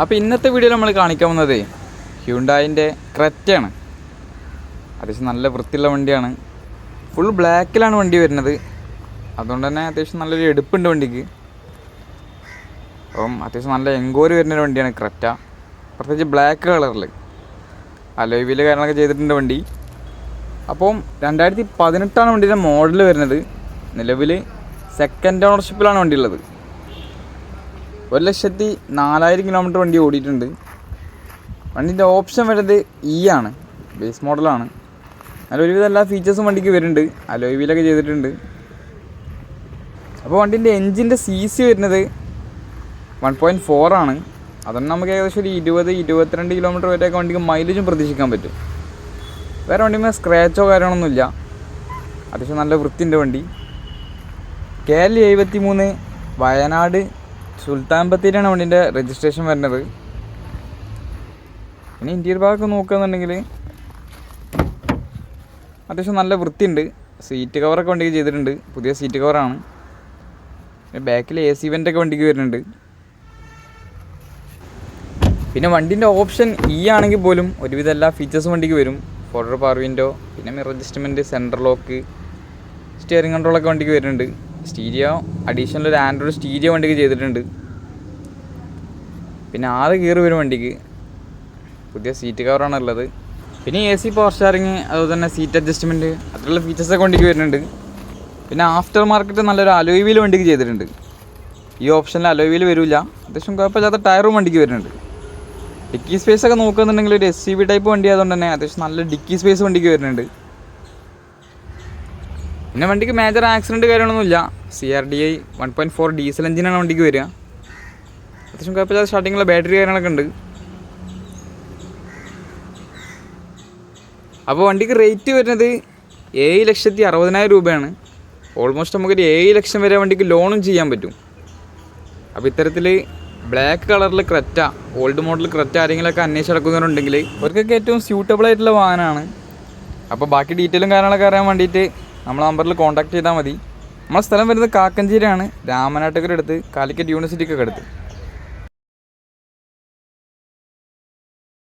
അപ്പോൾ ഇന്നത്തെ വീഡിയോയിൽ നമ്മൾ കാണിക്കാൻ പോകുന്നത് ഹ്യുണ്ടായിൻ്റെ ക്രെറ്റയാണ്. അത്യാവശ്യം നല്ല വൃത്തിയുള്ള വണ്ടിയാണ്. ഫുൾ ബ്ലാക്കിലാണ് വണ്ടി വരുന്നത്. അതുകൊണ്ട് തന്നെ അത്യാവശ്യം നല്ലൊരു എടുപ്പുണ്ട് വണ്ടിക്ക്. അപ്പം അത്യാവശ്യം നല്ല എൻക്വയറി വരുന്നൊരു വണ്ടിയാണ് ക്രെറ്റ. പ്രത്യേകിച്ച് ബ്ലാക്ക് കളറിൽ അലോയ് വീല് കാര്യങ്ങളൊക്കെ ചെയ്തിട്ടുണ്ട് വണ്ടി. അപ്പം 2018 വണ്ടിയുടെ മോഡൽ വരുന്നത്. നിലവിൽ സെക്കൻഡ് ഓണർഷിപ്പിലാണ് വണ്ടി ഉള്ളത്. 1,04,000 കിലോമീറ്റർ വണ്ടി ഓടിയിട്ടുണ്ട്. വണ്ടീൻ്റെ ഓപ്ഷൻ വരുന്നത് ആണ്, ബേസ് മോഡലാണ്. നല്ല ഒരുവിധം എല്ലാ ഫീച്ചേഴ്സും വണ്ടിക്ക് വരുന്നുണ്ട്. അലോയ് വീലൊക്കെ ചെയ്തിട്ടുണ്ട്. അപ്പോൾ വണ്ടീൻ്റെ എൻജിൻ്റെ CC വരുന്നത് 1.4 ആണ്. അതുകൊണ്ട് നമുക്ക് ഏകദേശം ഒരു 20-22 കിലോമീറ്റർ വരെയൊക്കെ വണ്ടിക്ക് മൈലേജും പ്രതീക്ഷിക്കാൻ പറ്റും. വേറെ വണ്ടിമേ സ്ക്രാച്ചോ കാര്യങ്ങളൊന്നുമില്ല. അത്യാവശ്യം നല്ല വൃത്തിൻ്റെ വണ്ടി. KL 73 വയനാട് സുൽത്താൻ ബത്തേരിയാണ് വണ്ടീൻ്റെ രജിസ്ട്രേഷൻ വരുന്നത്. പിന്നെ ഇൻറ്റീരിയർ ഭാഗമൊക്കെ നോക്കുകയെന്നുണ്ടെങ്കിൽ അത്യാവശ്യം നല്ല വൃത്തിയുണ്ട്. സീറ്റ് കവറൊക്കെ വണ്ടിക്ക് ചെയ്തിട്ടുണ്ട്. പുതിയ സീറ്റ് കവറാണ്. പിന്നെ ബാക്കിൽ AC വെൻ്റൊക്കെ വണ്ടിക്ക് വരുന്നുണ്ട്. പിന്നെ വണ്ടീൻ്റെ ഓപ്ഷൻ ആണെങ്കിൽ പോലും ഒരുവിധം എല്ലാ ഫീച്ചേഴ്സും വണ്ടിക്ക് വരും. ഫോർവേഡ് പവർ വിൻഡോ, പിന്നെ mirror adjustment, central lock, steering കൺട്രോളൊക്കെ വണ്ടിക്ക് വരുന്നുണ്ട്. സ്റ്റീരിയോ അഡീഷണൽ ഒരു ആൻഡ്രോയിഡ് സ്റ്റീരിയോ വണ്ടിക്ക് ചെയ്തിട്ടുണ്ട്. പിന്നെ 6 ഗിയർ വരും വണ്ടിക്ക്. പുതിയ സീറ്റ് കവറാണ് ഉള്ളത്. പിന്നെ AC പവർ സ്റ്റാറിങ്, അതുപോലെ തന്നെ സീറ്റ് അഡ്ജസ്റ്റ്മെൻറ്റ്, അതിലുള്ള ഫീച്ചേഴ്സൊക്കെ വണ്ടിക്ക് വരുന്നുണ്ട്. പിന്നെ ആഫ്റ്റർ മാർക്കറ്റ് നല്ലൊരു അലോയ് വീൽ വണ്ടിക്ക് ചെയ്തിട്ടുണ്ട്. ഈ ഓപ്ഷനിൽ അലോയ് വീൽ വരില്ല. അത്യാവശ്യം കുഴപ്പമില്ലാത്ത ടയറും വണ്ടിക്ക് വരുന്നുണ്ട്. ഡിക്കി സ്പേസ് ഒക്കെ നോക്കുകയെന്നുണ്ടെങ്കിൽ ഒരു SUV ടൈപ്പ് വണ്ടി ആയതുകൊണ്ട് തന്നെ അത്യാവശ്യം നല്ല ഡിക്കി സ്പേസ് വണ്ടിക്ക് വരുന്നുണ്ട്. പിന്നെ വണ്ടിക്ക് മേജർ ആക്സിഡൻറ്റ് കാര്യങ്ങളൊന്നുമില്ല. CRDI 1.4 ഡീസൽ എഞ്ചിനാണ് വണ്ടിക്ക് വരിക. അത്യാവശ്യം കുഴപ്പമില്ലാത്ത സ്റ്റാർട്ടിങ്ങിലുള്ള ബാറ്ററി കാര്യങ്ങളൊക്കെ ഉണ്ട്. അപ്പോൾ വണ്ടിക്ക് റേറ്റ് വരുന്നത് 7,60,000 രൂപയാണ്. ഓൾമോസ്റ്റ് നമുക്കൊരു 7 ലക്ഷം വരെ വണ്ടിക്ക് ലോണും ചെയ്യാൻ പറ്റും. അപ്പോൾ ഇത്തരത്തിൽ ബ്ലാക്ക് കളറിൽ ക്രെറ്റ, ഓൾഡ് മോഡൽ ക്രെറ്റ ആരെങ്കിലുമൊക്കെ അന്വേഷിച്ച് നടക്കുന്നവരുണ്ടെങ്കിൽ അവർക്കൊക്കെ ഏറ്റവും സ്യൂട്ടബിൾ ആയിട്ടുള്ള വാഹനമാണ്. അപ്പോൾ ബാക്കി ഡീറ്റെയിലും കാര്യങ്ങളൊക്കെ അറിയാൻ വേണ്ടിയിട്ട് നമ്മളെ നമ്പറിൽ കോൺടാക്ട് ചെയ്താൽ മതി. നമ്മളെ സ്ഥലം വരുന്നത് കാക്കഞ്ചേരിയാണ്, രാമനാട്ടുകര അടുത്ത്, കാലിക്കറ്റ് യൂണിവേഴ്സിറ്റിക്കൊക്കെ അടുത്ത്.